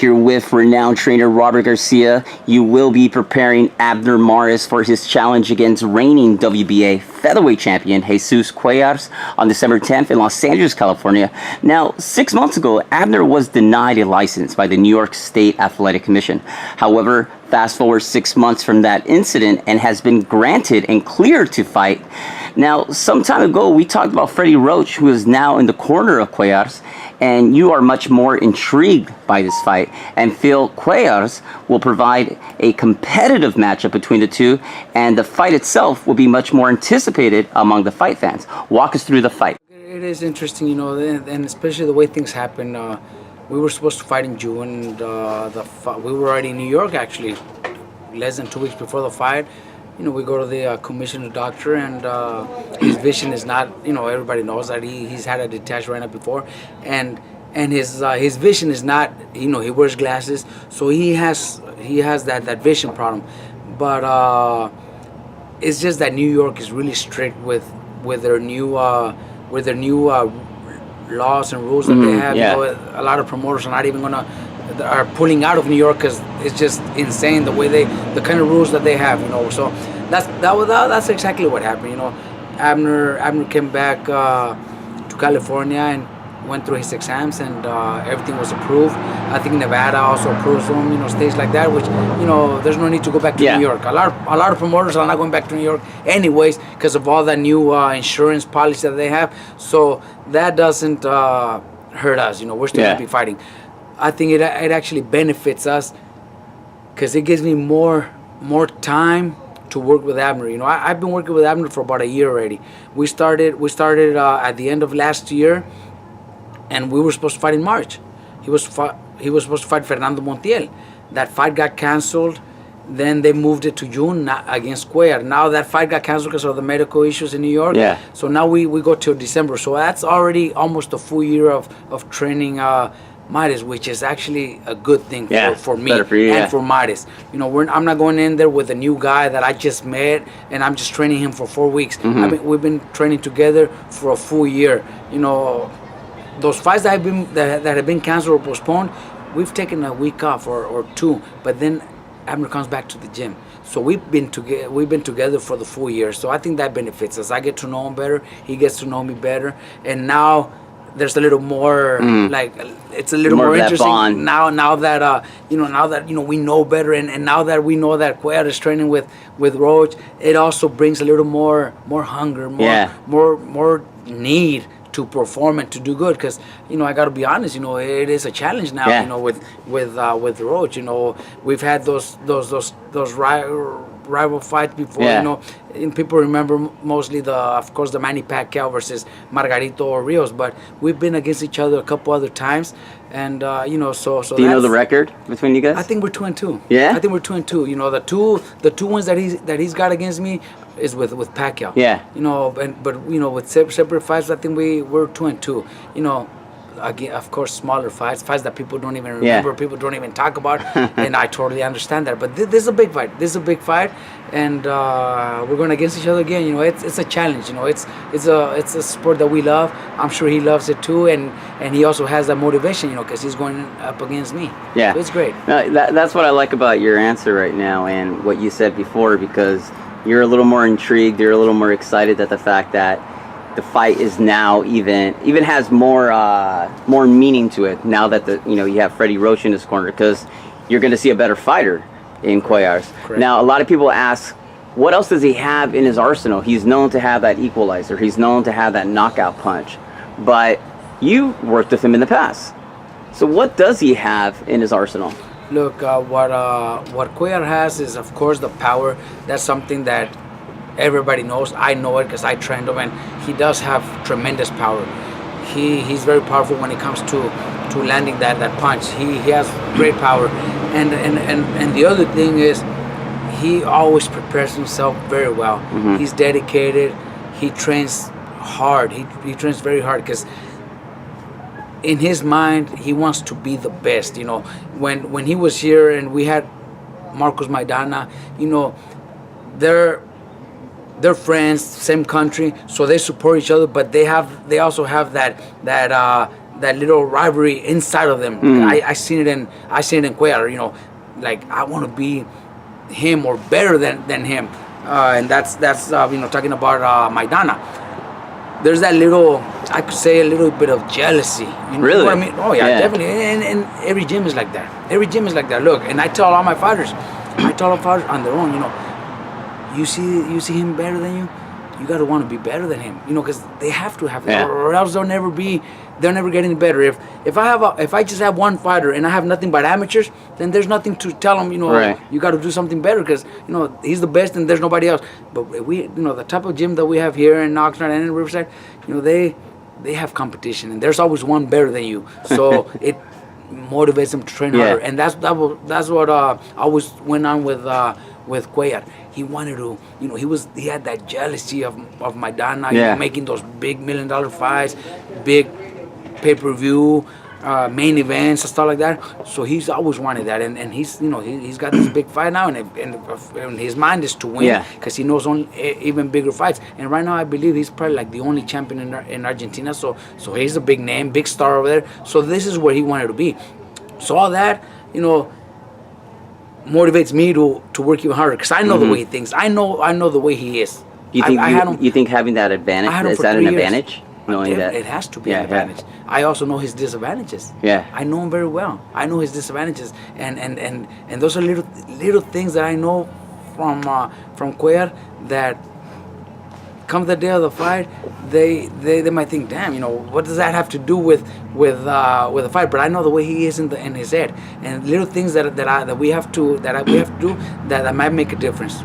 here with renowned trainer Robert Garcia. You will be preparing Abner Mares for his challenge against reigning WBA featherweight champion Jesus Cuellar on December 10th in Los Angeles, California. Now, 6 months ago, Abner was denied a license by the New York State Athletic Commission. However, fast forward 6 months from that incident and has been granted and cleared to fight. Now, some time ago, we talked about Freddie Roach, who is now in the corner of Cuellar, and you are much more intrigued by this fight and feel Cuellar will provide a competitive matchup between the two, and the fight itself will be much more anticipated among the fight fans. Walk us through the fight. It is interesting, you know, and especially the way things happen. We were supposed to fight in June, and we were already in New York, actually, less than 2 weeks before the fight. You know, we go to the commissioner doctor, and his vision is not, you know, everybody knows that he's had a detached retina before, and his vision is not, you know, he wears glasses, so he has that vision problem. But it's just that New York is really strict with their new laws and rules that they have. Yeah. You know, a lot of promoters are not even are pulling out of New York because it's just insane the kind of rules that they have. You know, so that's exactly what happened. You know, Abner came back to California and went through his exams, and everything was approved. I think Nevada also approves him. You know, states like that, which, you know, there's no need to go back to New York. A lot of promoters are not going back to New York anyways because of all that new insurance policy that they have. So that doesn't hurt us. You know, we're still going to be fighting. I think it actually benefits us because it gives me more time to work with Abner. You know, I've been working with Abner for about a year already. We started at the end of last year, and we were supposed to fight in March. He was supposed to fight Fernando Montiel. That fight got canceled. Then they moved it to June against Cuellar. Now that fight got canceled because of the medical issues in New York. Yeah. So now we go till December. So that's already almost a full year of training Mares, which is actually a good thing for me for you, and for Mares. You know, I'm not going in there with a new guy that I just met and I'm just training him for 4 weeks. We've been training together for a full year. You know, those fights that have been canceled or postponed, we've taken a week off or two, but then Abner comes back to the gym. So we've been together for the full year. So I think that benefits us. I get to know him better. He gets to know me better, and now there's a little more like it's a little more interesting now that we know better, and now that we know that Cuellar is training with Roach, it also brings a little more hunger, more need to perform and to do good. Because, you know, I got to be honest, you know, it is a challenge now. You know, with Roach, you know, we've had those rival fights before. You know, and people remember mostly of course the Manny Pacquiao versus Margarito or Rios, but we've been against each other a couple other times, and you know, so do you know the record between you guys? I think we're 2-2. I think we're 2-2. You know, the two ones that he's got against me is with Pacquiao. You know, but you know, with separate fights, I think we're 2-2. You know, again, of course, smaller fights that people don't even remember, people don't even talk about, and I totally understand that. But this is a big fight. This is a big fight, and we're going against each other again. You know, it's a challenge. You know, it's a sport that we love. I'm sure he loves it too, and he also has that motivation. You know, because he's going up against me. So it's great. That's what I like about your answer right now and what you said before, because you're a little more intrigued. You're a little more excited at the fact that the fight is now even has more meaning to it now that you have Freddie Roach in his corner, because you're going to see a better fighter in Cuellar. Now, a lot of people ask, what else does he have in his arsenal? He's known to have that equalizer. He's known to have that knockout punch. But you worked with him in the past. So what does he have in his arsenal? Look, what Cuellar has is, of course, the power. That's something that everybody knows. I know it because I trained him, and he does have tremendous power. He's very powerful when it comes to landing that punch. He has great power, and the other thing is he always prepares himself very well. He's dedicated. He trains hard. He trains very hard because in his mind he wants to be the best. You know, when he was here and we had Marcos Maidana, you know, they're friends, same country, so they support each other. But they also have that that little rivalry inside of them. I seen it in Cuellar. You know, like I want to be him or better than him, and that's you know, talking about Maidana. There's that little, I could say, a little bit of jealousy. You know Really? what I mean? Oh yeah, definitely. And every gym is like that. Every gym is like that. Look, and I tell all my fighters, on their own, you know, you see him better than you, you gotta want to be better than him. You know, because they have to have that, or else they'll never get any better. If I just have one fighter and I have nothing but amateurs, then there's nothing to tell them. You know, you got to do something better because you know he's the best and there's nobody else. But we, you know, the type of gym that we have here in Oxnard and in Riverside, you know, they have competition and there's always one better than you. So it motivates them to train harder, and that's what always went on with Cuellar. He wanted to, you know, he had that jealousy of Maidana, you know, making those big $1 million fights, big pay-per-view, main events and stuff like that. So he's always wanted that, and he's, you know, he's got this big fight now, and his mind is to win because he knows even bigger fights. And right now, I believe he's probably like the only champion in Argentina. So he's a big name, big star over there. So this is where he wanted to be. So all that, you know, motivates me to work even harder because I know the way he thinks. I know the way he is. You think having that advantage, is that an advantage? Knowing that it has to be an advantage. I also know his disadvantages. I know him very well. I know his disadvantages, and those are little things that I know from Cuellar that come the day of the fight, they might think, damn, you know, what does that have to do with the fight? But I know the way he is in his head, and little things that we have to do that might make a difference.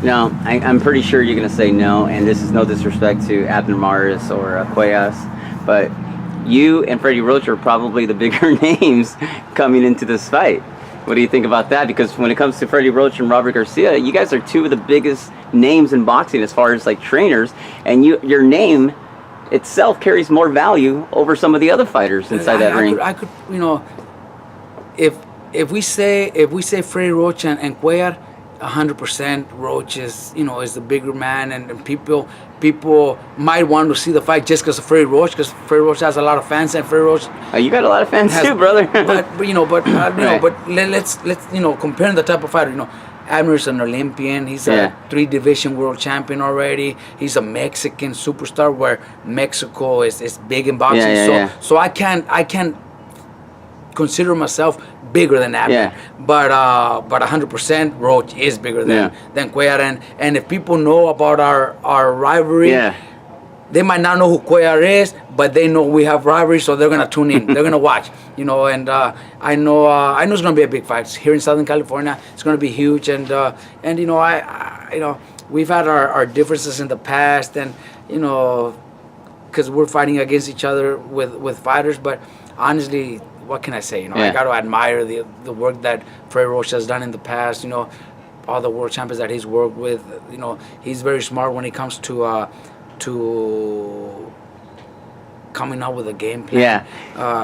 No, I'm pretty sure you're going to say no, and this is no disrespect to Abner Mares or Cuellar, but you and Freddie Roach are probably the bigger names coming into this fight. What do you think about that? Because when it comes to Freddie Roach and Robert Garcia, you guys are two of the biggest names in boxing as far as like trainers, and your name itself carries more value over some of the other fighters inside that ring. I could, you know, if we say Freddie Roach and Cuellar, 100% Roach is, you know, is the bigger man, and people might want to see the fight just because of Freddie Roach, because Freddie Roach has a lot of fans, and Freddie Roach you got a lot of fans too, brother. but you know, let's you know, comparing the type of fighter, you know, Abner's an Olympian. He's a 3-division world champion already. He's a Mexican superstar where Mexico is big in boxing. So I can't consider myself bigger than Abner, but 100% Roach is bigger than Cuellar, and if people know about our rivalry, they might not know who Cuellar is, but they know we have rivalry, so they're gonna tune in, they're gonna watch, you know. And I know it's gonna be a big fight here in Southern California. It's gonna be huge, and you know, I you know, we've had our differences in the past, and you know, because we're fighting against each other with fighters, but honestly, what can I say? You know, I got to admire the work that Freddie Roach has done in the past. You know, all the world champions that he's worked with. You know, he's very smart when it comes to coming up with a game plan.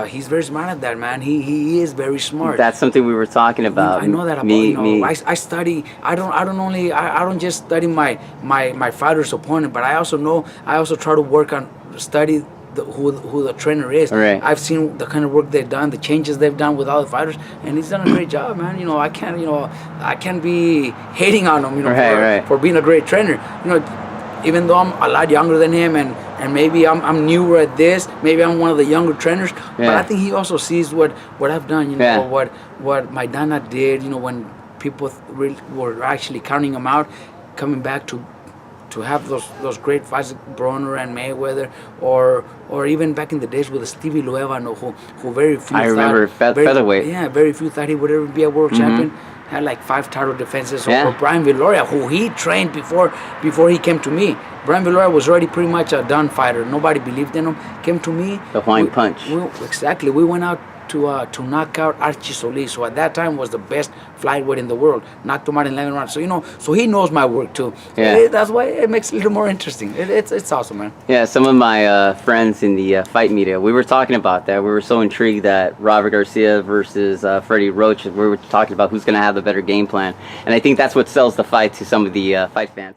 He's very smart at that, man. He is very smart. That's something we were talking about. I know that about me. I study. I don't just study my fighter's opponent, but I also try to work on study who the trainer is. I've seen the kind of work they've done, the changes they've done with all the fighters, and he's done a great job, man. You know, I can't be hating on him, you know, for being a great trainer. You know, even though I'm a lot younger than him, and maybe I'm newer at this, maybe I'm one of the younger trainers, but I think he also sees what I've done, you know, what Maidana did, you know, when people were actually counting him out, coming back to have those great fights like Bronner and Mayweather, or even back in the days with Stevie Luevano, who very few remember featherweight. Very few thought he would ever be a world champion. Had like 5 title defenses, or Brian Viloria, who he trained before he came to me. Brian Viloria was already pretty much a done fighter. Nobody believed in him. Came to me. The flying punch. Exactly. We went out to knock out Archie Solis, who at that time was the best flyweight in the world. Knocked him out in 11 rounds. So, you know, so he knows my work too. That's why it makes it a little more interesting. It's awesome, man. Yeah, some of my friends in the fight media, we were talking about that. We were so intrigued that Robert Garcia versus Freddie Roach, we were talking about who's going to have the better game plan. And I think that's what sells the fight to some of the fight fans.